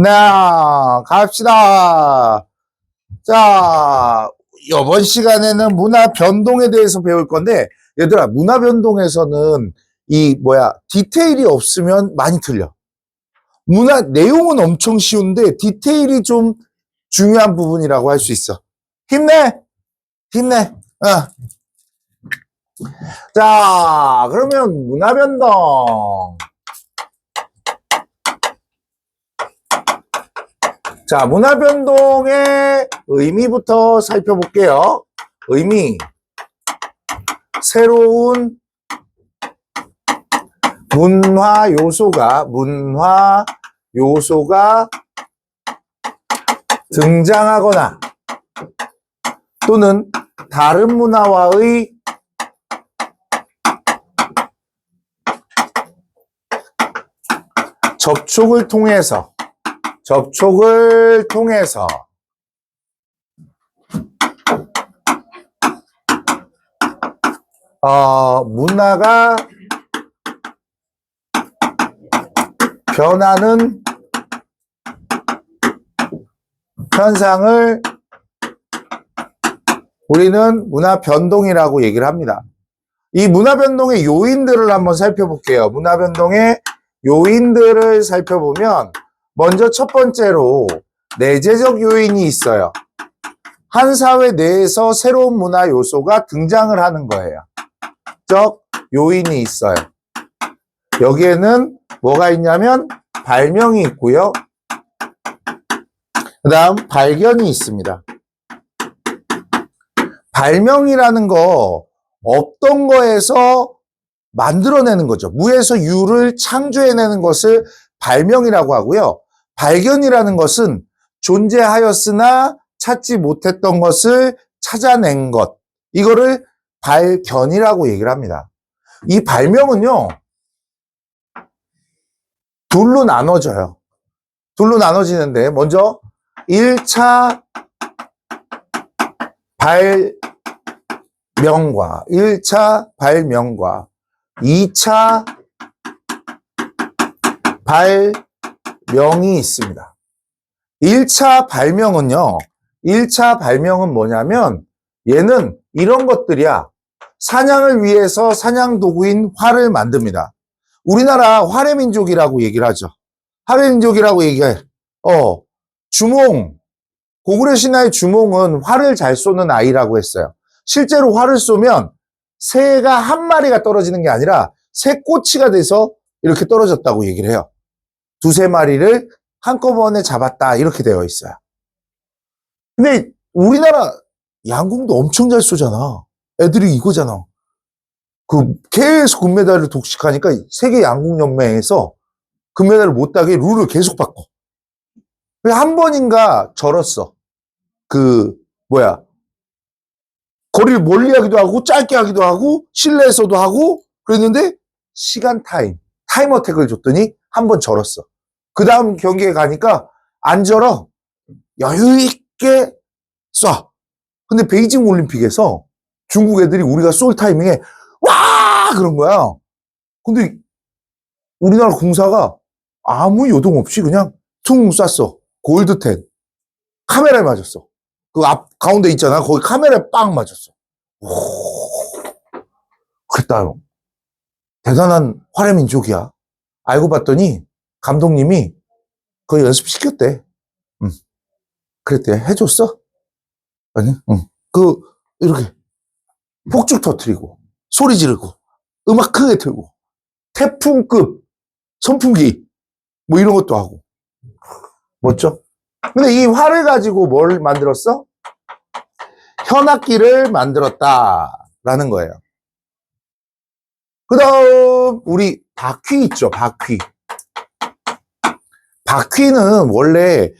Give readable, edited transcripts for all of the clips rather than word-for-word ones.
나 갑시다. 자, 이번 시간에는 문화 변동에 대해서 배울 건데, 얘들아, 문화 변동에서는 디테일이 없으면 많이 틀려. 문화 내용은 엄청 쉬운데 디테일이 좀 중요한 부분이라고 할 수 있어. 힘내, 힘내. 자, 그러면 문화 변동. 자, 문화 변동의 의미부터 살펴볼게요. 의미. 새로운 문화 요소가 등장하거나 또는 다른 문화와의 접촉을 통해서 문화가 변하는 현상을 우리는 문화 변동이라고 얘기를 합니다. 이 문화 변동의 요인들을 한번 살펴볼게요. 문화 변동의 요인들을 살펴보면 먼저 첫 번째로 내재적 요인이 있어요. 한 사회 내에서 새로운 문화 요소가 등장을 하는 거예요. 적 요인이 있어요. 여기에는 뭐가 있냐면 발명이 있고요. 그 다음 발견이 있습니다. 발명이라는 거 없던 거에서 만들어내는 거죠. 무에서 유를 창조해내는 것을 발명이라고 하고요. 발견이라는 것은 존재하였으나 찾지 못했던 것을 찾아낸 것. 이거를 발견이라고 얘기를 합니다. 이 발명은요, 둘로 나눠져요. 둘로 나눠지는데, 먼저 1차 발명과 2차 발명이 있습니다. 1차 발명은 뭐냐면 얘는 이런 것들이야. 사냥을 위해서 사냥 도구인 활을 만듭니다. 우리나라 활의민족이라고 얘기를 하죠. 활의민족이라고 얘기해. 주몽. 고구려 신화의 주몽은 활을 잘 쏘는 아이라고 했어요. 실제로 활을 쏘면 새가 한 마리가 떨어지는 게 아니라 새 꼬치가 돼서 이렇게 떨어졌다고 얘기를 해요. 두세 마리를 한꺼번에 잡았다 이렇게 되어 있어요. 근데 우리나라 양궁도 엄청 잘 쏘잖아. 애들이 이거잖아. 계속 금메달을 독식하니까 세계 양궁연맹에서 금메달을 못 따게 룰을 계속 바꿔. 한 번인가 절었어. 거리를 멀리 하기도 하고 짧게 하기도 하고 실내에서도 하고 그랬는데 타임어택을 줬더니 한 번 절었어. 그 다음 경기에 가니까 안 절어. 여유 있게 쏴. 근데 베이징 올림픽에서 중국 애들이 우리가 쏠 타이밍에 와! 그런 거야. 근데 우리나라 공사가 아무 요동 없이 그냥 퉁 쐈어. 골드10. 카메라에 맞았어. 가운데 있잖아. 거기 카메라에 빵 맞았어. 그랬다. 대단한 활의 민족이야. 알고 봤더니 감독님이 그거 연습시켰대. 그랬대. 해줬어? 아니, 이렇게 폭죽 터트리고 소리 지르고 음악 크게 틀고 태풍급 선풍기 뭐 이런 것도 하고 멋져? 근데 이 활을 가지고 뭘 만들었어? 현악기를 만들었다라는 거예요. 그 다음 우리 바퀴 있죠. 바퀴는 원래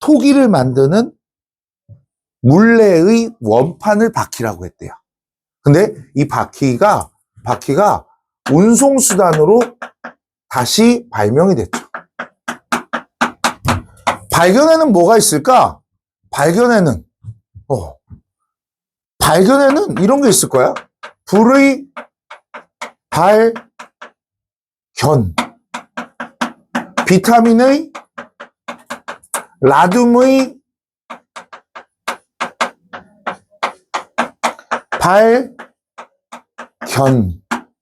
토기를 만드는 물레의 원판을 바퀴라고 했대요. 근데 이 바퀴가 운송수단으로 다시 발명이 됐죠. 발견에는 뭐가 있을까? 발견에는 이런 게 있을 거야. 불의 발견. 비타민의 라듐의 발견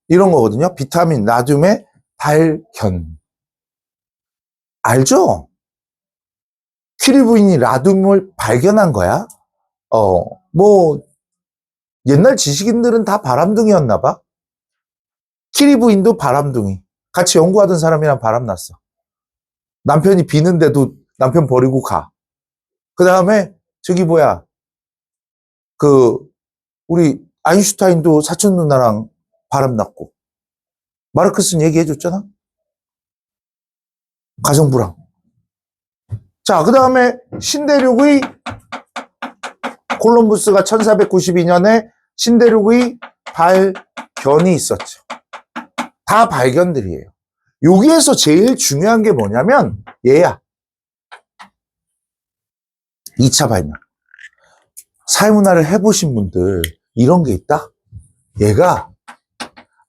이런 거거든요. 비타민 나듐의 발견. 알죠? 퀴리 부인이 라듐을 발견한 거야. 뭐 옛날 지식인들은 다 바람둥이였나 봐. 퀴리 부인도 바람둥이. 같이 연구하던 사람이랑 바람났어. 남편이 비는데도 남편 버리고 가. 그 다음에 저기 뭐야 우리 아인슈타인도 사촌 누나랑 바람났고. 마르크스는 얘기해줬잖아. 가정불황. 자, 그 다음에 신대륙의 콜럼부스가 1492년에 신대륙의 발견이 있었죠. 다 발견들이에요. 여기에서 제일 중요한 게 뭐냐면 얘야. 2차 발명. 사회문화를 해보신 분들 이런 게 있다. 얘가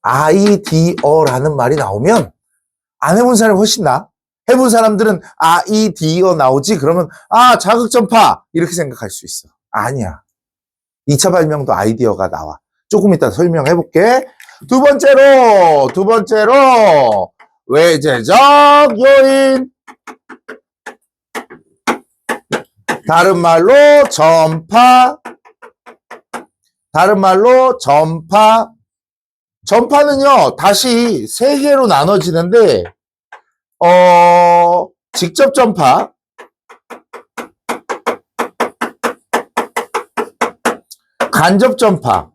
아이디어라는 말이 나오면 안 해본 사람이 훨씬 나아. 해본 사람들은 아이디어 나오지 그러면 자극전파 이렇게 생각할 수 있어. 아니야. 2차 발명도 아이디어가 나와. 조금 이따 설명해 볼게. 두 번째로 외재적 요인. 다른 말로 전파. 전파는요, 다시 세 개로 나눠지는데, 직접 전파, 간접 전파,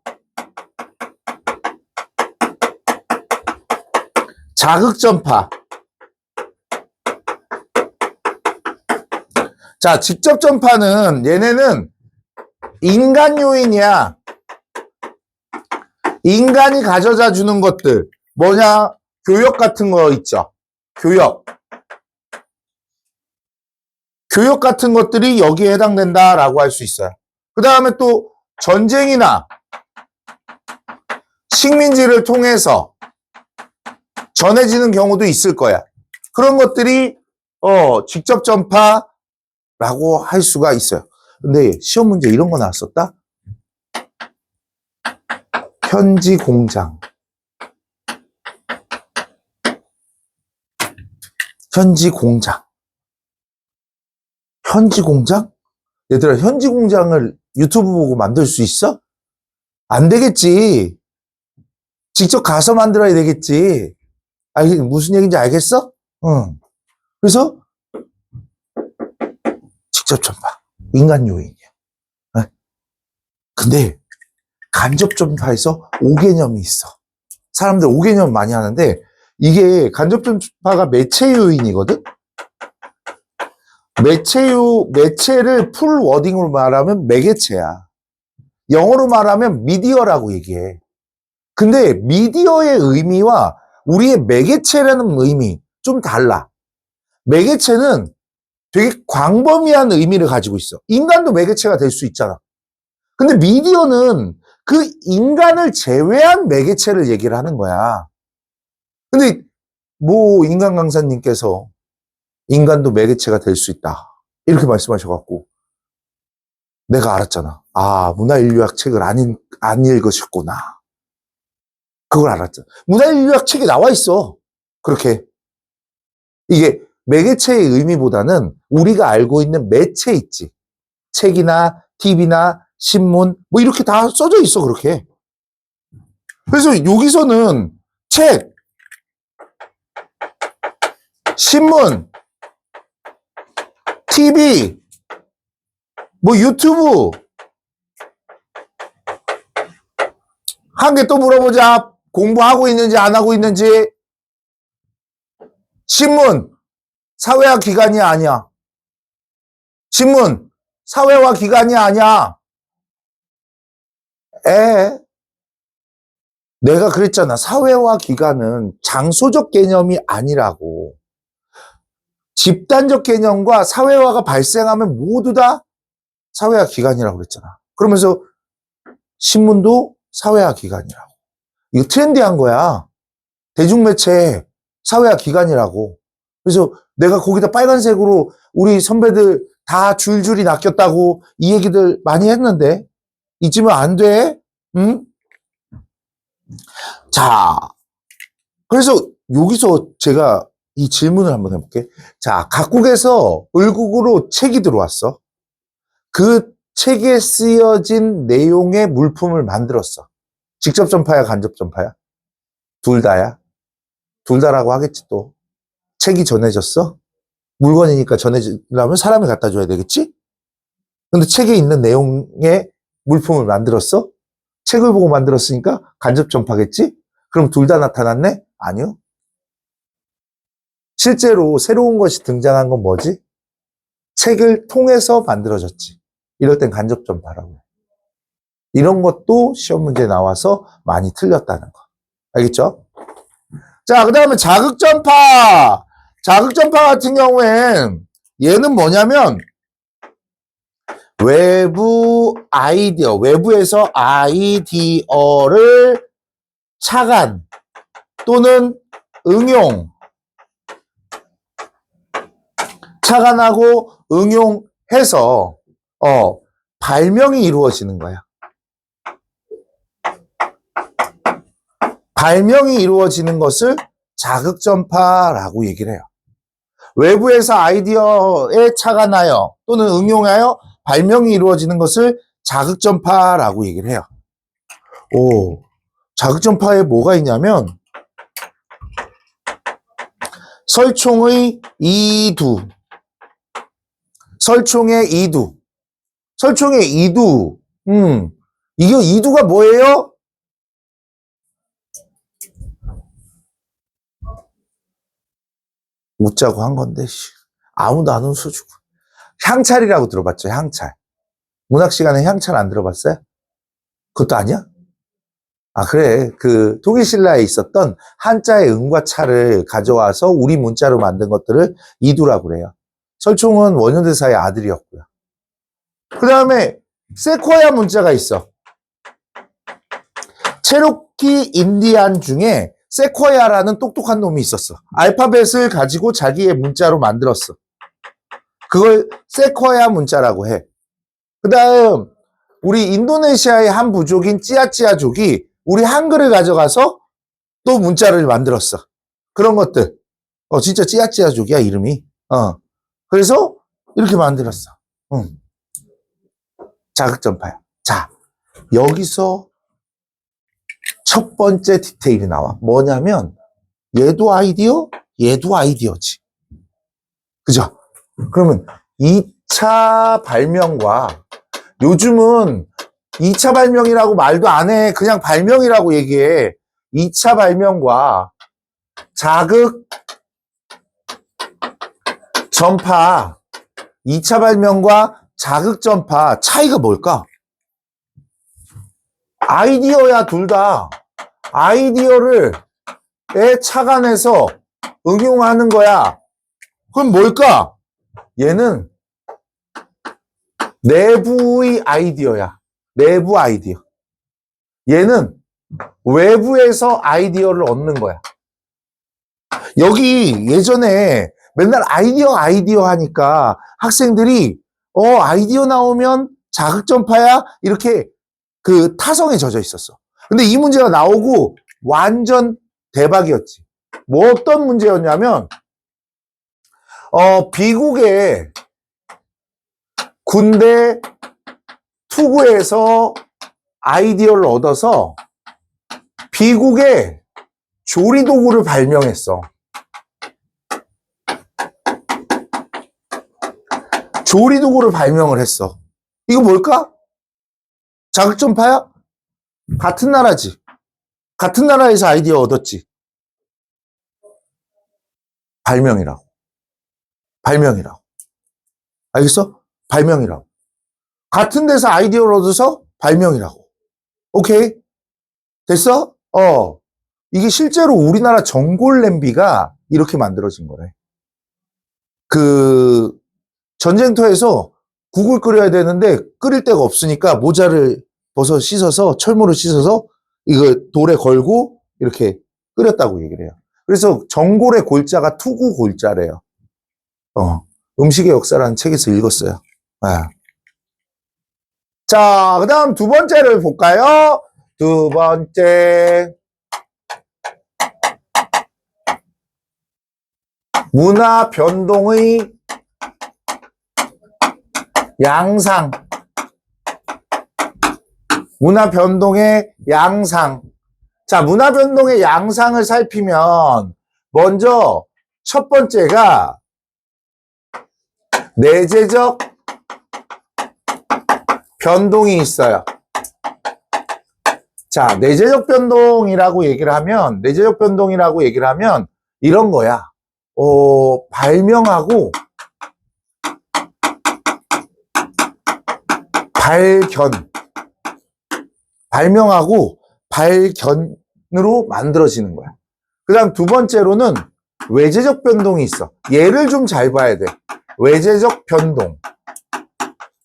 자극 전파. 자, 직접 전파는 얘네는 인간 요인이야. 인간이 가져다 주는 것들. 뭐냐? 교역 같은 거 있죠. 교역 같은 것들이 여기에 해당된다라고 할 수 있어요. 그 다음에 또 전쟁이나 식민지를 통해서 전해지는 경우도 있을 거야. 그런 것들이 직접 전파라고 할 수가 있어요. 근데 시험 문제 이런 거 나왔었다? 현지 공장. 얘들아, 현지 공장을 유튜브 보고 만들 수 있어? 안 되겠지. 직접 가서 만들어야 되겠지. 무슨 얘기인지 알겠어? 응. 그래서 직접 전파, 인간 요인이야. 근데 간접 전파에서 5개념이 있어. 사람들 5개념 많이 하는데 이게 간접 전파가 매체 요인이거든? 매체를 풀 워딩으로 말하면 매개체야. 영어로 말하면 미디어라고 얘기해. 근데 미디어의 의미와 우리의 매개체라는 의미 좀 달라. 매개체는 되게 광범위한 의미를 가지고 있어. 인간도 매개체가 될 수 있잖아. 근데 미디어는 그 인간을 제외한 매개체를 얘기를 하는 거야. 근데 인간 강사님께서 인간도 매개체가 될 수 있다. 이렇게 말씀하셔갖고 내가 알았잖아. 문화인류학 책을 안 읽으셨구나. 그걸 알았잖아. 문화인류학 책에 나와 있어. 그렇게. 이게 매개체의 의미보다는 우리가 알고 있는 매체 있지. 책이나 TV나 신문 이렇게 다 써져 있어. 그렇게. 그래서 여기서는 책, 신문, TV, 유튜브. 한 개 또 물어보자. 공부하고 있는지 안 하고 있는지. 신문, 사회화 기관이 아니야. 신문, 사회화 기관이 아니야. 내가 그랬잖아. 사회화 기관은 장소적 개념이 아니라고. 집단적 개념과 사회화가 발생하면 모두 다 사회화 기관이라고 그랬잖아. 그러면서 신문도 사회화 기관이라고. 이거 트렌디한 거야. 대중매체 사회화 기관이라고. 그래서 내가 거기다 빨간색으로 우리 선배들 다 줄줄이 낚였다고 이 얘기들 많이 했는데 잊으면 안 돼. 응? 자, 그래서 여기서 제가 이 질문을 한번 해볼게. 자, 각국에서 을국으로 책이 들어왔어. 그 책에 쓰여진 내용의 물품을 만들었어. 직접 전파야, 간접 전파야? 둘 다야? 둘 다라고 하겠지 또. 책이 전해졌어? 물건이니까 전해지려면 사람이 갖다 줘야 되겠지? 근데 책에 있는 내용의 물품을 만들었어? 책을 보고 만들었으니까 간접 전파겠지? 그럼 둘 다 나타났네? 아니요. 실제로 새로운 것이 등장한 건 뭐지? 책을 통해서 만들어졌지. 이럴 땐 간접 전파라고 해. 이런 것도 시험 문제에 나와서 많이 틀렸다는 거. 알겠죠? 자, 그 다음에 자극 전파. 자극 전파 같은 경우엔 얘는 뭐냐면 외부 아이디어, 외부에서 아이디어를 착안 또는 응용, 착안하고 응용해서 발명이 이루어지는 거야. 발명이 이루어지는 것을 자극전파라고 얘기를 해요. 외부에서 아이디어에 착안하여 또는 응용하여 발명이 이루어지는 것을 자극전파라고 얘기를 해요. 오, 자극전파에 뭐가 있냐면 설총의 이두, 설총의 이두, 설총의 이두. 이거 이두가 뭐예요? 웃자고 한 건데 아무도 안 웃어주고. 향찰이라고 들어봤죠? 향찰. 문학 시간에 향찰 안 들어봤어요? 그것도 아니야? 아, 그래. 그 통일신라에 있었던 한자의 응과 차를 가져와서 우리 문자로 만든 것들을 이두라고 그래요. 설총은 원효대사의 아들이었고요. 그 다음에 세코야 문자가 있어. 체로키 인디안 중에 세코야라는 똑똑한 놈이 있었어. 알파벳을 가지고 자기의 문자로 만들었어. 그걸 세코야 문자라고 해. 그 다음 우리 인도네시아의 한 부족인 찌아찌아족이 우리 한글을 가져가서 또 문자를 만들었어. 그런 것들. 진짜 찌아찌아족이야 이름이. 그래서 이렇게 만들었어. 자극전파야. 자, 여기서 첫 번째 디테일이 나와. 뭐냐면 얘도 아이디어, 얘도 아이디어지. 그죠? 그러면 2차 발명과 요즘은 2차 발명이라고 말도 안 해. 그냥 발명이라고 얘기해. 2차 발명과 자극 전파, 2차 발명과 자극 전파 차이가 뭘까? 아이디어야, 둘 다. 아이디어를 착안해서 응용하는 거야. 그럼 뭘까? 얘는 내부의 아이디어야. 내부 아이디어. 얘는 외부에서 아이디어를 얻는 거야. 여기 예전에 맨날 아이디어 하니까 학생들이 아이디어 나오면 자극전파야? 이렇게 그 타성에 젖어 있었어. 근데 이 문제가 나오고 완전 대박이었지. 뭐 어떤 문제였냐면 비국의 군대 투구에서 아이디어를 얻어서 비국의 조리도구를 발명했어. 조리도구를 발명을 했어. 이거 뭘까? 자극전파야? 같은 나라지. 같은 나라에서 아이디어 얻었지. 발명이라고. 발명이라고. 알겠어? 발명이라고. 같은 데서 아이디어를 얻어서 발명이라고. 오케이? 됐어? 이게 실제로 우리나라 전골 냄비가 이렇게 만들어진 거래. 그 전쟁터에서 국을 끓여야 되는데 끓일 데가 없으니까 모자를 벗어 씻어서 철모를 씻어서 이거 돌에 걸고 이렇게 끓였다고 얘기를 해요. 그래서 전골의 골자가 투구 골자래요. 음식의 역사라는 책에서 읽었어요. 네. 자, 그 다음 두 번째를 볼까요? 두 번째. 문화 변동의 양상. 문화 변동의 양상. 자, 문화 변동의 양상을 살피면 먼저 첫 번째가 내재적 변동이 있어요. 자, 내재적 변동이라고 얘기를 하면 이런 거야. 발명하고 발견으로 만들어지는 거야. 그 다음 두 번째로는 외재적 변동이 있어. 얘를 좀 잘 봐야 돼. 외재적 변동.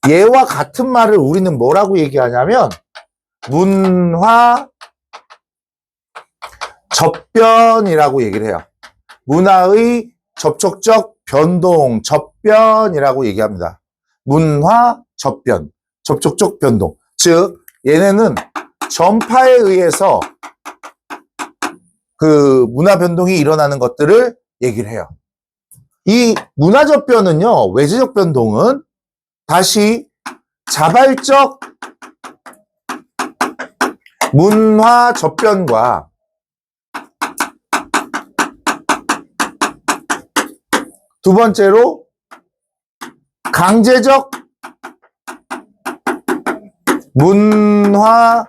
얘와 같은 말을 우리는 뭐라고 얘기하냐면 문화 접변이라고 얘기를 해요. 문화의 접촉적 변동, 접변이라고 얘기합니다. 문화 접변, 접촉적 변동. 즉, 얘네는 전파에 의해서 그 문화 변동이 일어나는 것들을 얘기를 해요. 이 문화 접변은요, 외재적 변동은 다시 자발적 문화 접변과 두 번째로 강제적 문화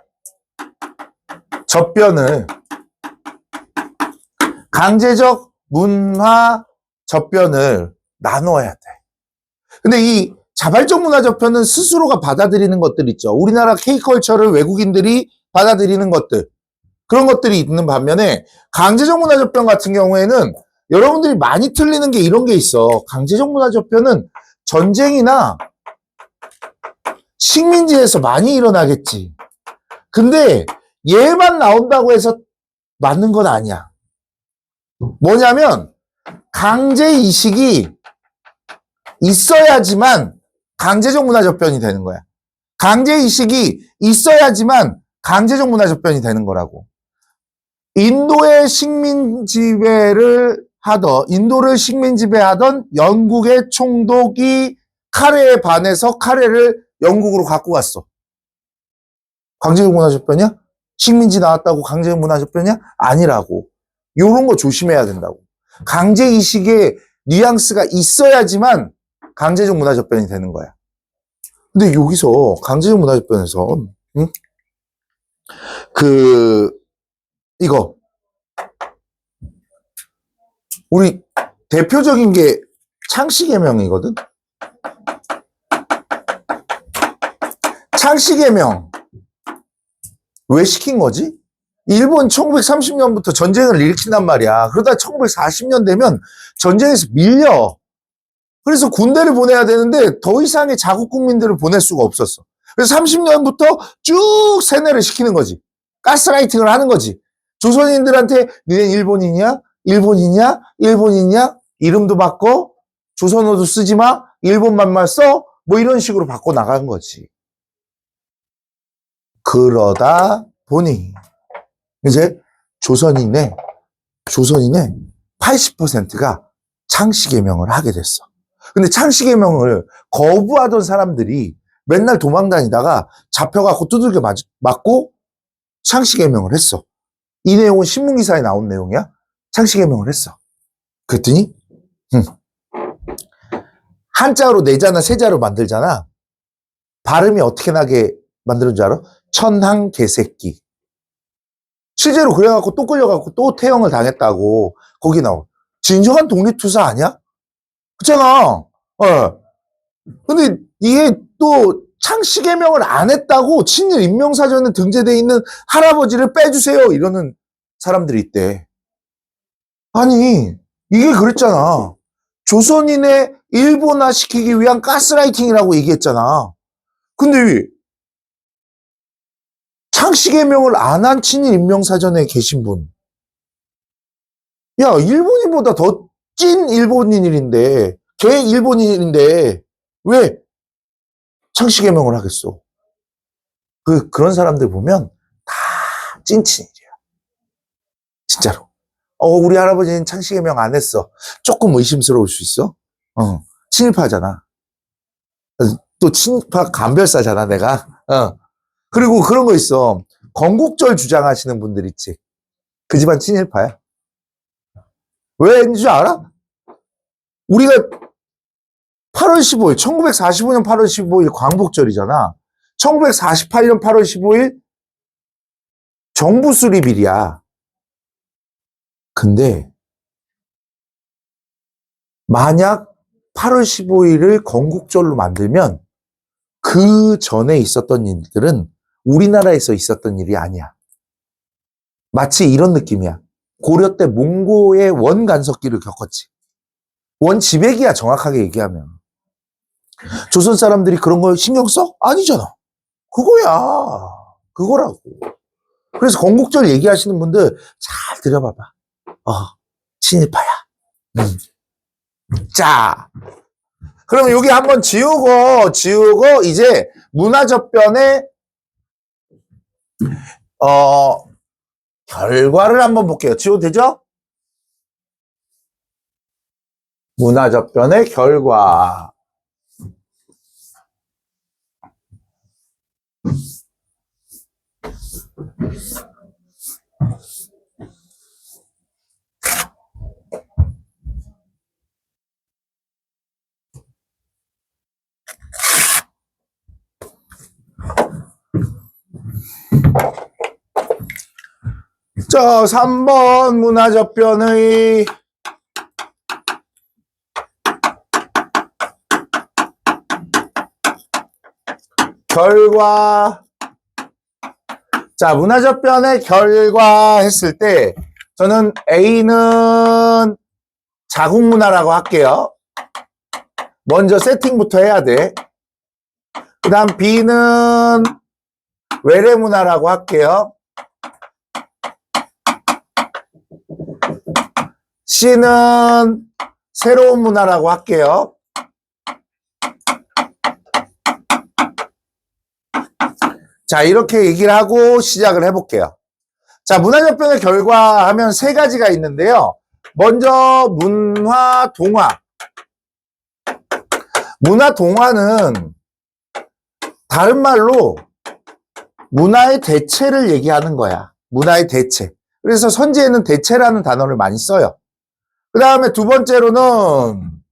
접변을 나눠야 돼. 근데 이 자발적 문화 접견은 스스로가 받아들이는 것들 있죠. 우리나라 K컬처를 외국인들이 받아들이는 것들. 그런 것들이 있는 반면에 강제적 문화 접견 같은 경우에는 여러분들이 많이 틀리는 게 이런 게 있어. 강제적 문화 접견은 전쟁이나 식민지에서 많이 일어나겠지. 근데 얘만 나온다고 해서 맞는 건 아니야. 뭐냐면 강제이식이 있어야지만 강제적 문화 접변이 되는 거야. 강제이식이 있어야지만 강제적 문화 접변이 되는 거라고. 인도를 식민지배하던 영국의 총독이 카레에 반해서 카레를 영국으로 갖고 갔어. 강제적 문화 접변이야? 식민지 나왔다고 강제적 문화 접변이야? 아니라고. 요런 거 조심해야 된다고. 강제이식의 뉘앙스가 있어야지만 강제적 문화 접변이 되는 거야. 근데 여기서 강제적 문화 접변에서 이거 우리 대표적인 게 창씨개명이거든. 창씨개명 왜 시킨 거지? 일본 1930년부터 전쟁을 일으킨단 말이야. 그러다 1940년 되면 전쟁에서 밀려. 그래서 군대를 보내야 되는데 더 이상의 자국 국민들을 보낼 수가 없었어. 그래서 30년부터 쭉 세뇌를 시키는 거지. 가스라이팅을 하는 거지. 조선인들한테 니네 일본인이야? 일본인이야? 일본인이야? 이름도 바꿔? 조선어도 쓰지 마? 일본말만 써? 뭐 이런 식으로 바꿔 나간 거지. 그러다 보니 이제 조선인의 80%가 창씨개명을 하게 됐어. 근데 창씨개명을 거부하던 사람들이 맨날 도망다니다가 잡혀갖고 두들겨 맞고 창씨개명을 했어. 이 내용은 신문기사에 나온 내용이야. 창씨개명을 했어. 그랬더니 한자로 내자나 세자로 만들잖아. 발음이 어떻게 나게 만드는 줄 알아? 천황개새끼. 실제로 그래갖고 또 끌려갖고 또 태형을 당했다고 거기 나와. 진정한 독립투사 아니야? 그렇잖아. 근데 이게 또 창씨개명을 안 했다고 친일 인명사전에 등재되어 있는 할아버지를 빼주세요 이러는 사람들이 있대. 아니 이게 그랬잖아. 조선인의 일본화 시키기 위한 가스라이팅이라고 얘기했잖아. 근데 창씨개명을 안 한 친일 인명사전에 계신 분 야, 일본인보다 더 찐 일본인인데, 걔 일본인인데, 왜 창씨개명을 하겠어? 그런 사람들 보면 다 찐친이야. 진짜로. 우리 할아버지는 창씨개명 안 했어. 조금 의심스러울 수 있어. 친일파잖아. 또 친일파 간별사잖아, 내가. 그리고 그런 거 있어. 건국절 주장하시는 분들 있지. 그 집안 친일파야. 왜인지 줄 알아? 우리가 8월 15일, 1945년 8월 15일 광복절이잖아. 1948년 8월 15일 정부 수립일이야. 근데 만약 8월 15일을 건국절로 만들면 그 전에 있었던 일들은 우리나라에서 있었던 일이 아니야. 마치 이런 느낌이야. 고려 때 몽고의 원간섭기를 겪었지. 원지배기야, 정확하게 얘기하면. 조선 사람들이 그런 걸 신경 써? 아니잖아. 그거야. 그거라고. 그래서 건국절 얘기하시는 분들 잘 들어봐봐. 친일파야. 자, 그럼 여기 한번 지우고 이제 문화접변의 결과를 한번 볼게요. 지워도 되죠? 문화접변의 결과. 자, 3번 문화접변의 결과. 자, 문화접변의 결과 했을 때 저는 A는 자국문화라고 할게요. 먼저 세팅부터 해야 돼. 그 다음 B는 외래문화라고 할게요. C는 새로운 문화라고 할게요. 자, 이렇게 얘기를 하고 시작을 해볼게요. 자, 문화접변의 결과 하면 세 가지가 있는데요. 먼저 문화동화. 문화동화는 다른 말로 문화의 대체를 얘기하는 거야. 문화의 대체. 그래서 선지에는 대체라는 단어를 많이 써요. 그 다음에 두 번째로는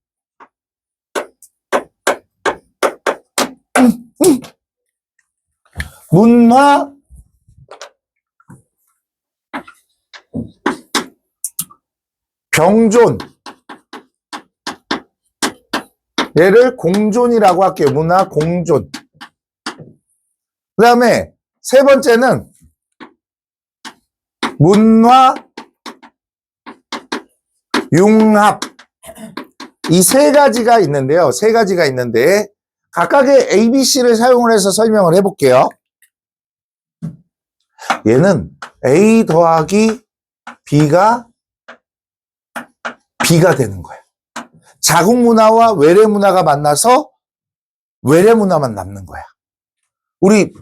문화 병존. 얘를 공존이라고 할게요. 문화 공존. 그 다음에 세 번째는 문화 융합. 이 세 가지가 있는데요. 세 가지가 있는데 각각의 ABC를 사용을 해서 설명을 해볼게요. 얘는 A 더하기 B가 되는 거야. 자국 문화와 외래 문화가 만나서 외래 문화만 남는 거야. 우리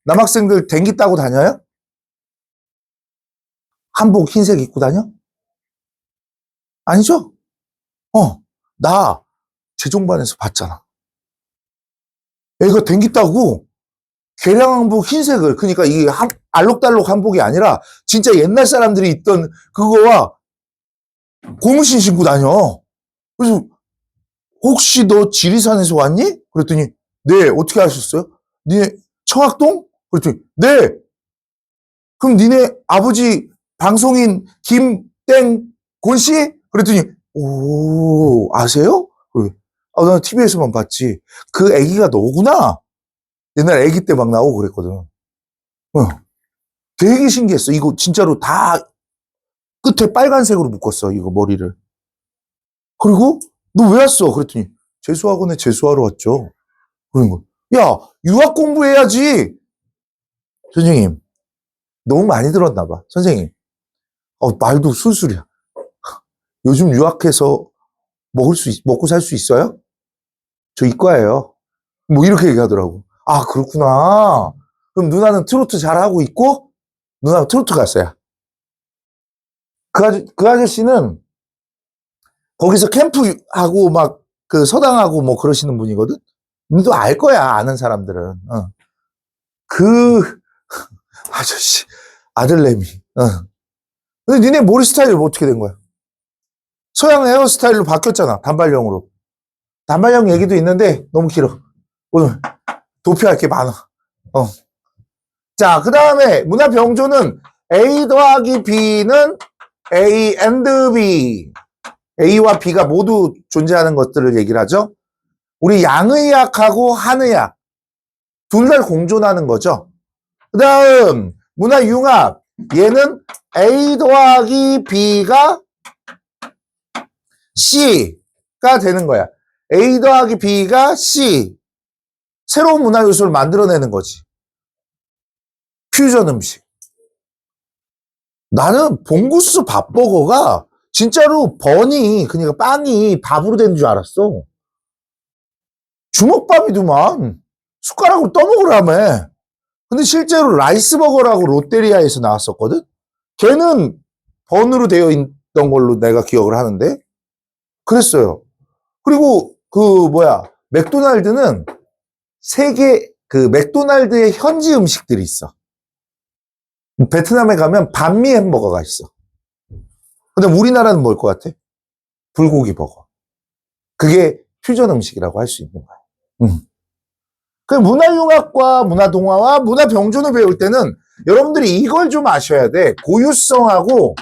남학생들 댕기 따고 다녀요? 한복 흰색 입고 다녀? 아니죠? 나 재종반에서 봤잖아. 애가 댕기 따고 개량 한복 흰색을, 그러니까 이게 알록달록 한복이 아니라 진짜 옛날 사람들이 입던 그거와 고무신 신고 다녀. 그래서 혹시 너 지리산에서 왔니? 그랬더니 네. 어떻게 하셨어요? 니네 청학동? 그랬더니 네. 그럼 니네 아버지 방송인 김땡곤 씨? 그랬더니 오, 아세요? 난 TV에서만 봤지. 그 애기가 너구나. 옛날 애기 때 막 나오고 그랬거든. 되게 신기했어. 이거 진짜로 다 끝에 빨간색으로 묶었어. 이거 머리를. 그리고 너 왜 왔어? 그랬더니 재수학원에 재수하러 왔죠. 그런 거. 야, 유학 공부해야지. 선생님, 너무 많이 들었나 봐. 선생님, 말도 술술이야. 요즘 유학해서 먹고 살 수 있어요? 저 이과예요. 뭐 이렇게 얘기하더라고. 아, 그렇구나. 그럼 누나는 트로트 잘하고 있고, 누나는 트로트 가수야. 그 아저씨는 거기서 캠프하고 막 그 서당하고 뭐 그러시는 분이거든? 너도 알 거야, 아는 사람들은. 어. 그 아저씨, 아들내미. 어. 근데 니네 머리 스타일이 뭐 어떻게 된 거야? 서양 헤어스타일로 바뀌었잖아, 단발형으로. 단발형 얘기도 있는데 너무 길어. 오늘 도피할 게 많아. 어. 자, 그 다음에 문화병조는 A 더하기 B는 A and B. A와 B가 모두 존재하는 것들을 얘기를 하죠. 우리 양의학하고 한의학 둘 다 공존하는 거죠. 그 다음 문화융합 얘는 A 더하기 B가 C가 되는 거야. A 더하기 B가 C. 새로운 문화 요소를 만들어내는 거지. 퓨전 음식. 나는 봉구수 밥버거가 진짜로 그러니까 빵이 밥으로 된 줄 알았어. 주먹밥이더만. 숟가락으로 떠먹으라며. 근데 실제로 라이스버거라고 롯데리아에서 나왔었거든? 걔는 번으로 되어 있던 걸로 내가 기억을 하는데. 그랬어요. 그리고 맥도날드는 맥도날드의 현지 음식들이 있어. 베트남에 가면 반미 햄버거가 있어. 근데 우리나라는 뭘 것 같아? 불고기 버거. 그게 퓨전 음식이라고 할 수 있는 거야. 그 문화융합과 문화동화와 문화병존을 배울 때는 여러분들이 이걸 좀 아셔야 돼. 고유성하고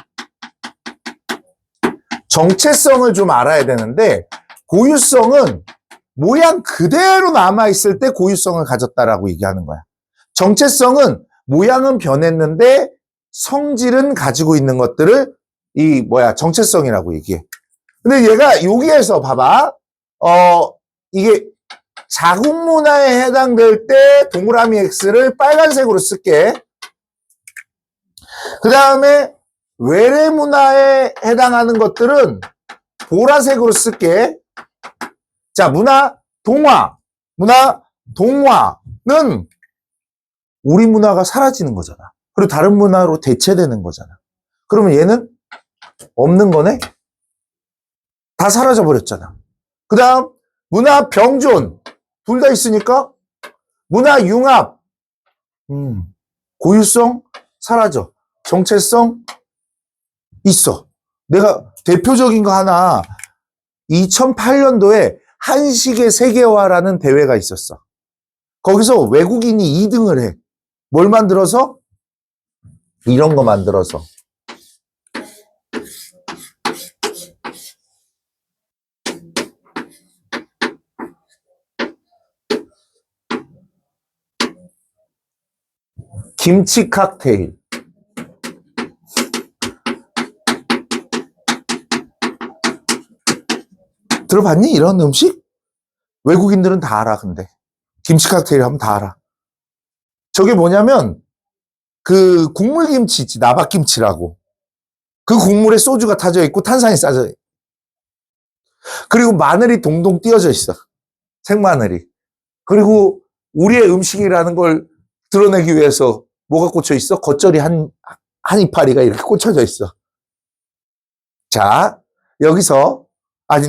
정체성을 좀 알아야 되는데, 고유성은 모양 그대로 남아있을 때 고유성을 가졌다라고 얘기하는 거야. 정체성은 모양은 변했는데 성질은 가지고 있는 것들을 정체성이라고 얘기해. 근데 얘가 여기에서 봐봐. 이게 자국 문화에 해당될 때 동그라미 X를 빨간색으로 쓸게. 그 다음에 외래 문화에 해당하는 것들은 보라색으로 쓸게. 자, 문화동화는 우리 문화가 사라지는 거잖아. 그리고 다른 문화로 대체되는 거잖아. 그러면 얘는 없는 거네? 다 사라져 버렸잖아. 그 다음 문화병존 둘 다 있으니까 문화융합 고유성 사라져. 정체성 있어. 내가 대표적인 거 하나 2008년도에 한식의 세계화라는 대회가 있었어. 거기서 외국인이 2등을 해. 뭘 만들어서? 이런 거 만들어서. 김치 칵테일. 들어봤니? 이런 음식? 외국인들은 다 알아, 근데. 김치 칵테일 하면 다 알아. 저게 뭐냐면, 그 국물김치 있지, 나박김치라고. 그 국물에 소주가 타져 있고 탄산이 싸져 있고. 그리고 마늘이 동동 띄어져 있어. 생마늘이. 그리고 우리의 음식이라는 걸 드러내기 위해서 뭐가 꽂혀 있어? 겉절이 한 이파리가 이렇게 꽂혀져 있어. 자, 여기서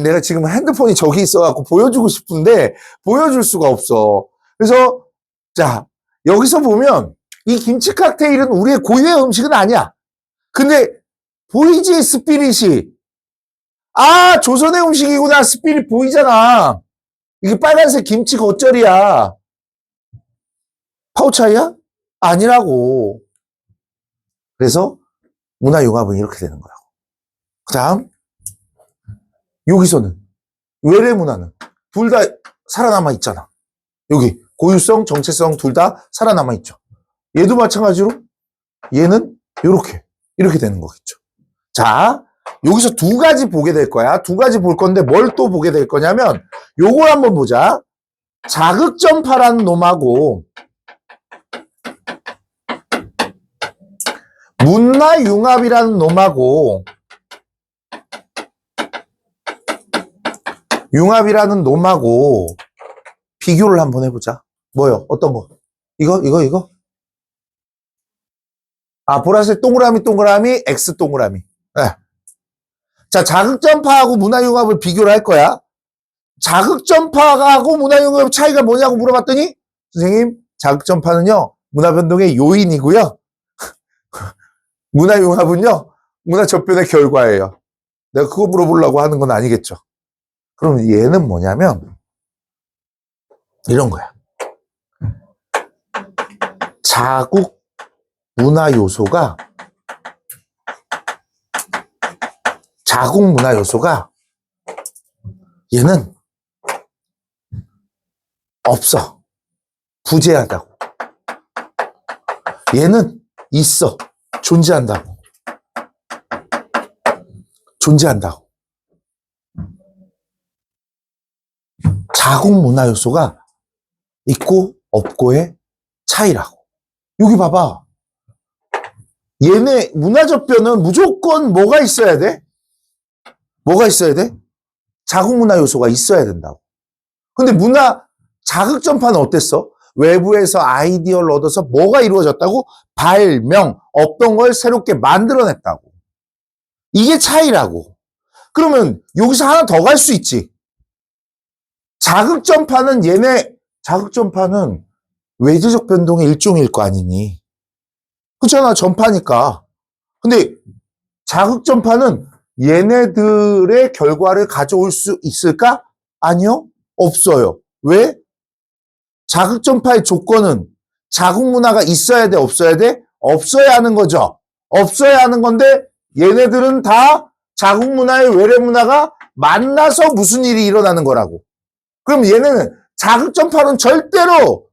내가 지금 핸드폰이 저기 있어갖고 보여주고 싶은데 보여줄 수가 없어. 그래서 자, 여기서 보면 이 김치 칵테일은 우리의 고유의 음식은 아니야. 근데 보이지, 스피릿이. 조선의 음식이구나. 스피릿 보이잖아. 이게 빨간색 김치 겉절이야. 파우차이야? 아니라고. 그래서 문화융합은 이렇게 되는 거라고. 그 다음 여기서는 외래 문화는 둘 다 살아남아 있잖아. 여기 고유성, 정체성 둘 다 살아남아 있죠. 얘도 마찬가지로 얘는 이렇게 되는 거겠죠. 자, 여기서 두 가지 보게 될 거야. 두 가지 볼 건데 뭘 또 보게 될 거냐면 요걸 한번 보자. 자극점파라는 놈하고 문화융합이라는 놈하고 융합이라는 놈하고 비교를 한번 해보자. 뭐요? 어떤 거? 이거? 아, 보라색 동그라미, X 동그라미. 네. 자, 자극전파하고 문화융합을 비교를 할 거야. 자극전파하고 문화융합 차이가 뭐냐고 물어봤더니, 선생님, 자극전파는요, 문화변동의 요인이고요. 문화융합은요, 문화접변의 결과예요. 내가 그거 물어보려고 하는 건 아니겠죠. 그럼 얘는 뭐냐면, 이런 거야. 자국 문화 요소가 얘는 없어. 부재하다고. 얘는 있어. 존재한다고. 자국 문화 요소가 있고 없고의 차이라고. 여기 봐봐. 얘네 문화접변은 무조건 뭐가 있어야 돼? 자국 문화 요소가 있어야 된다고. 근데 자극전파는 어땠어? 외부에서 아이디어를 얻어서 뭐가 이루어졌다고? 발명, 없던 걸 새롭게 만들어냈다고. 이게 차이라고. 그러면 여기서 하나 더 갈 수 있지. 자극전파는 외재적 변동의 일종일 거 아니니. 그렇잖아, 전파니까. 근데 자극전파는 얘네들의 결과를 가져올 수 있을까? 아니요, 없어요. 왜? 자극전파의 조건은 자국 문화가 있어야 돼, 없어야 돼? 없어야 하는 거죠. 없어야 하는 건데 얘네들은 다 자국 문화의 외래 문화가 만나서 무슨 일이 일어나는 거라고. 그럼 얘네는 자극전파로는 절대로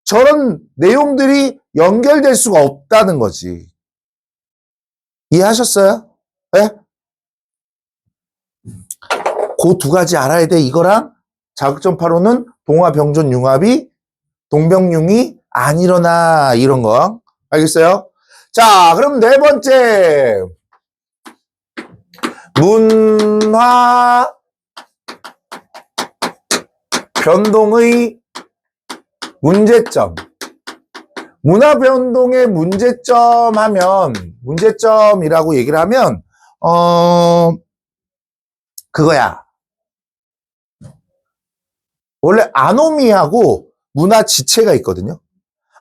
저런 내용들이 연결될 수가 없다는 거지. 이해하셨어요? 네? 그 두 가지 알아야 돼. 이거랑 자극전파로는 동화병존융합이 동병융이 안 일어나, 이런 거. 알겠어요? 자, 그럼 네 번째. 문화 변동의 문제점. 문화 변동의 문제점이라고 얘기를 하면, 그거야. 원래 아노미하고 문화 지체가 있거든요.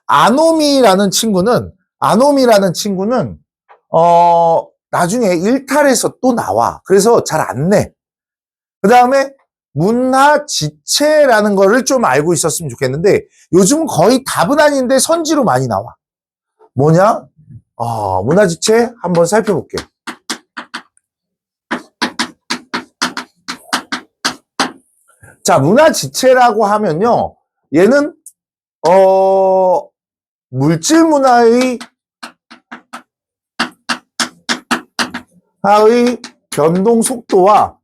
아노미라는 친구는, 나중에 일탈해서 또 나와. 그래서 잘 안 내. 그 다음에 문화 지체라는 거를 좀 알고 있었으면 좋겠는데, 요즘은 거의 답은 아닌데 선지로 많이 나와. 뭐냐? 문화 지체 한번 살펴볼게요. 자, 문화 지체라고 하면요, 얘는 물질 문화의 변동 속도와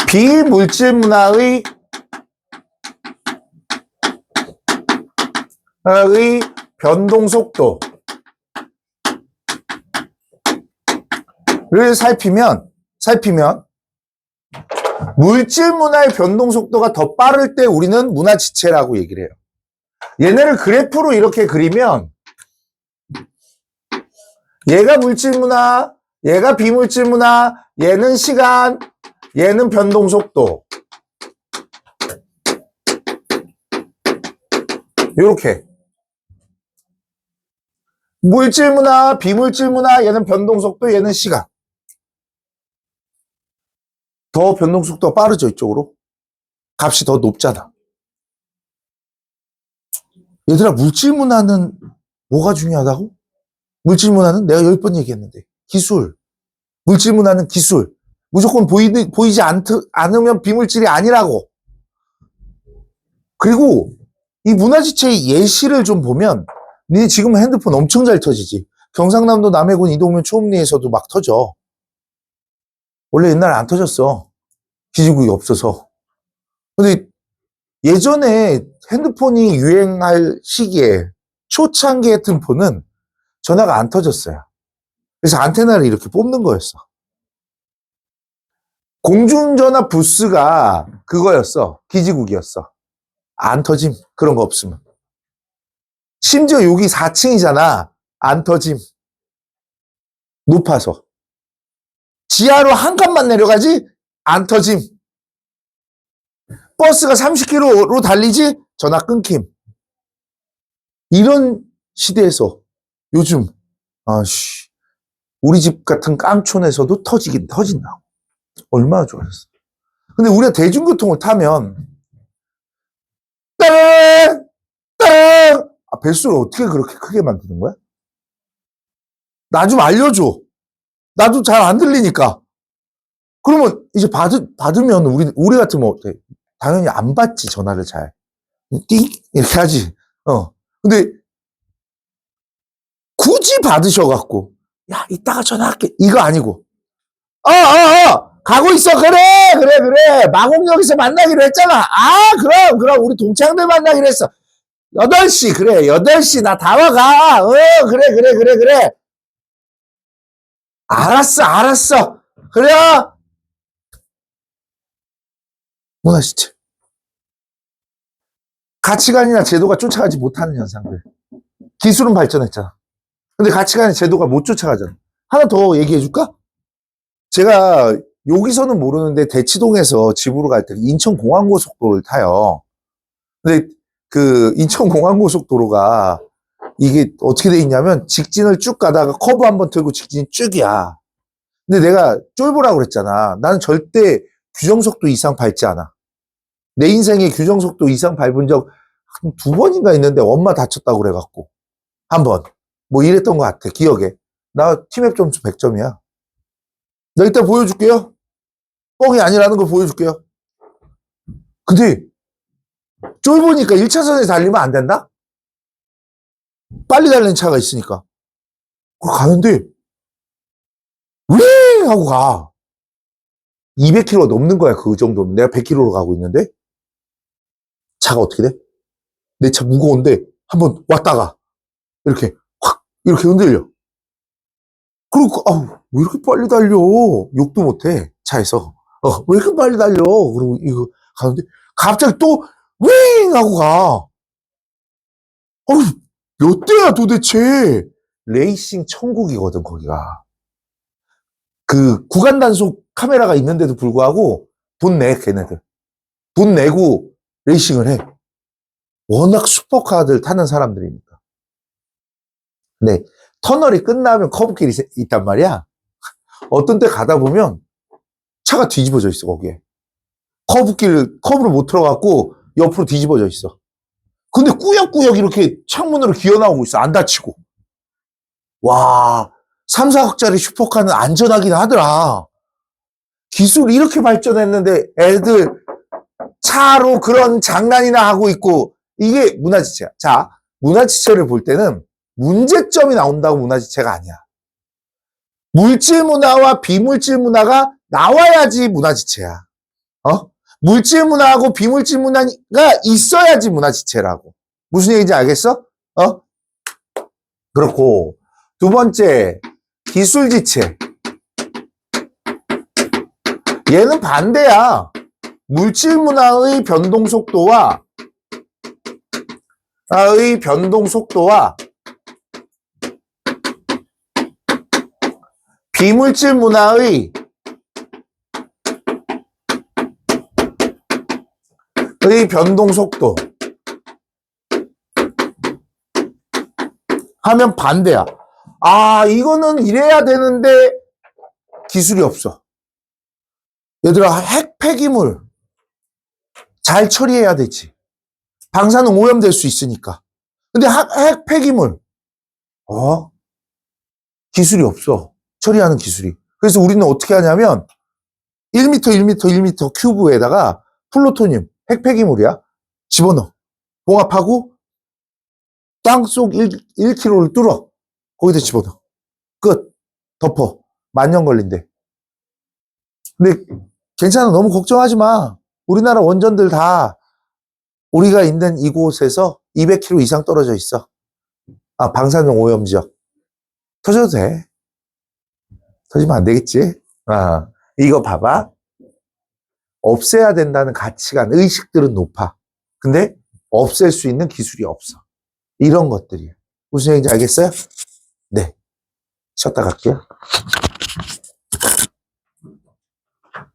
비물질 문화의 변동 속도를 살피면 물질 문화의 변동 속도가 더 빠를 때 우리는 문화 지체라고 얘기를 해요. 얘네를 그래프로 이렇게 그리면 얘가 물질 문화, 얘가 비물질 문화, 얘는 시간, 얘는 변동 속도. 요렇게. 물질 문화, 비물질 문화, 얘는 변동 속도, 얘는 시간. 더 변동 속도가 빠르죠, 이쪽으로. 값이 더 높잖아. 얘들아, 물질 문화는 뭐가 중요하다고? 물질 문화는 내가 10번 얘기했는데, 기술. 물질 문화는 기술. 무조건 보이지 않으면 비물질이 아니라고. 그리고 이 문화지체의 예시를 좀 보면, 니 지금 핸드폰 엄청 잘 터지지. 경상남도 남해군 이동면 초읍리에서도 막 터져. 원래 옛날에 안 터졌어. 기지국이 없어서. 근데 예전에 핸드폰이 유행할 시기에 초창기 같은 폰은 전화가 안 터졌어요. 그래서 안테나를 이렇게 뽑는 거였어. 공중전화 부스가 그거였어. 기지국이었어. 안 터짐. 그런 거 없으면. 심지어 여기 4층이잖아. 안 터짐. 높아서. 지하로 한 칸만 내려가지? 안 터짐. 버스가 30km로 달리지? 전화 끊김. 이런 시대에서 요즘 우리 집 같은 깡촌에서도 터지긴 터진다고. 얼마나 좋아졌어. 근데 우리가 대중교통을 타면 따랑 따랑 뱃소를 어떻게 그렇게 크게 만드는 거야? 나 좀 알려줘. 나도 잘 안 들리니까. 그러면 이제 받으면 우리 같으면 어때? 당연히 안 받지, 전화를 잘. 띵 이렇게 하지. 근데 굳이 받으셔갖고 야 이따가 전화할게 이거 아니고 가고 있어. 그래 마곡역에서 만나기로 했잖아. 그럼 우리 동창들 만나기로 했어. 8시 그래 8시 나 다 와가. 그래 알았어 그래. 문화시체 가치관이나 제도가 쫓아가지 못하는 현상들. 기술은 발전했잖아. 근데 가치관이 제도가 못 쫓아가잖아. 하나 더 얘기해 줄까? 제가 여기서는 모르는데 대치동에서 집으로 갈 때 인천공항고속도로를 타요. 근데 그 인천공항고속도로가 이게 어떻게 돼 있냐면 직진을 쭉 가다가 커브 한번 틀고 직진이 쭉이야. 근데 내가 쫄보라고 그랬잖아. 나는 절대 규정속도 이상 밟지 않아. 내 인생에 규정속도 이상 밟은 적 한 2번인가 있는데 엄마 다쳤다고 그래갖고 한 번. 뭐 이랬던 것 같아. 기억에. 나 티맵 점수 100점이야. 나 이따 보여줄게요. 뻥이 아니라는 걸 보여줄게요. 근데 쫄보니까 1차선에 달리면 안 된다? 빨리 달리는 차가 있으니까. 가는데 윙 하고 가. 200km 넘는 거야. 그 정도면. 내가 100km로 가고 있는데 차가 어떻게 돼? 내 차 무거운데 한번 왔다가 이렇게 확 이렇게 흔들려. 그리고 왜 이렇게 빨리 달려? 욕도 못해 차에서. 왜 이렇게 빨리 달려? 그리고 이거 가는데 갑자기 또 윙 하고 가. 몇 대야 도대체? 레이싱 천국이거든 거기가. 그 구간 단속 카메라가 있는데도 불구하고 돈 내 걔네들. 돈 내고 레이싱을 해. 워낙 슈퍼카들 타는 사람들이니까. 근데 터널이 끝나면 커브길이 있단 말이야. 어떤 때 가다 보면 차가 뒤집어져 있어 거기에. 커브를 못 들어갔고 옆으로 뒤집어져 있어. 근데 꾸역꾸역 이렇게 창문으로 기어 나오고 있어. 안 다치고. 와, 3, 4억짜리 슈퍼카는 안전하긴 하더라. 기술이 이렇게 발전했는데 애들 차로 그런 장난이나 하고 있고 이게 문화지체야. 자, 문화지체를 볼 때는 문제점이 나온다고 문화지체가 아니야. 물질 문화와 비물질 문화가 나와야지 문화지체야. 물질 문화하고 비물질 문화가 있어야지 문화지체라고. 무슨 얘기인지 알겠어? 그렇고 두 번째 기술지체. 얘는 반대야. 물질 문화의 변동 속도와 비물질 문화의 변동 속도 하면 반대야. 이거는 이래야 되는데 기술이 없어. 얘들아, 핵 폐기물 잘 처리해야 되지. 방사능 오염될 수 있으니까. 근데 핵 폐기물 기술이 없어. 처리하는 기술이. 그래서 우리는 어떻게 하냐면 1m 큐브에다가 플루토늄, 핵 폐기물이야. 집어넣어. 봉합하고 땅속 1km를 뚫어. 거기다 집어넣어. 끝. 덮어. 10,000년 걸린대. 근데 괜찮아. 너무 걱정하지 마. 우리나라 원전들 다 우리가 있는 이곳에서 200km 이상 떨어져 있어. 방사능 오염 지역. 터져도 돼. 터지면 안 되겠지? 이거 봐봐. 없애야 된다는 가치관, 의식들은 높아. 근데 없앨 수 있는 기술이 없어. 이런 것들이에요. 무슨 얘기인지 알겠어요? 네. 쉬었다 갈게요.